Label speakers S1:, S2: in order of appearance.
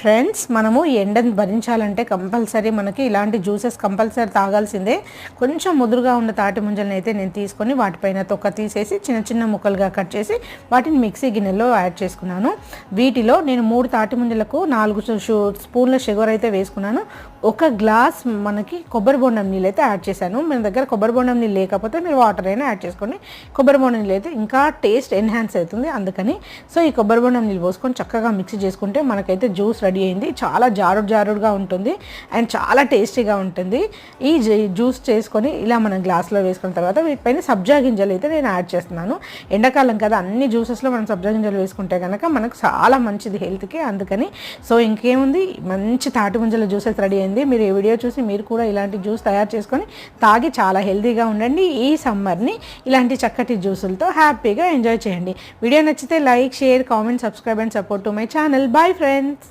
S1: Friends, మనము ఎండను భరించాలంటే compulsory మనకి ఇలాంటి జ్యూసెస్ కంపల్సరీ తాగాల్సిందే. కొంచెం ముదురుగా ఉన్న తాటి ముంజలను అయితే నేను తీసుకొని వాటిపైన తొక్క తీసేసి చిన్న చిన్న ముక్కలుగా కట్ చేసి వాటిని మిక్సీ గిన్నెలో యాడ్ చేసుకున్నాను. వీటిలో నేను 3 తాటి ముంజలకు 4 స్పూన్ల షుగర్ అయితే వేసుకున్నాను. 1 గ్లాస్ మనకి కొబ్బరి బొండం నీళ్ళు అయితే యాడ్ చేశాను. మన దగ్గర కొబ్బరి బొండం నీళ్ళు లేకపోతే మీరు వాటర్ అయినా యాడ్ చేసుకోండి. కొబ్బరి బొండం నీళ్ళు అయితే ఇంకా టేస్ట్ ఎన్హాన్స్ అవుతుంది, అందుకని సో ఈ కొబ్బరి బొండం నీళ్ళు పోసుకొని చక్కగా మిక్సీ చేసుకుంటే మనకైతే జ్యూస్ రెడీ అయింది. చాలా జారుడుగా ఉంటుంది అండ్ చాలా టేస్టీగా ఉంటుంది. ఈ జ్యూస్ చేసుకొని ఇలా మనం గ్లాస్లో వేసుకున్న తర్వాత వీటిపైన సబ్జా గింజలు అయితే నేను యాడ్ చేస్తున్నాను. ఎండాకాలం కదా, అన్ని జ్యూసెస్లో మనం సబ్జా గింజలు వేసుకుంటే కనుక మనకు చాలా మంచిది హెల్త్కి, అందుకని సో ఇంకేముంది, మంచి తాటి ముంజల జ్యూసెస్ రెడీ అయింది. మీరు ఈ వీడియో చూసి మీరు కూడా ఇలాంటి జ్యూస్ తయారు చేసుకొని తాగి చాలా హెల్తీగా ఉండండి. ఈ సమ్మర్ని ఇలాంటి చక్కటి జ్యూసులతో హ్యాపీగా ఎంజాయ్ చేయండి. వీడియో నచ్చితే like, share, comment, subscribe and support to my channel. Bye friends.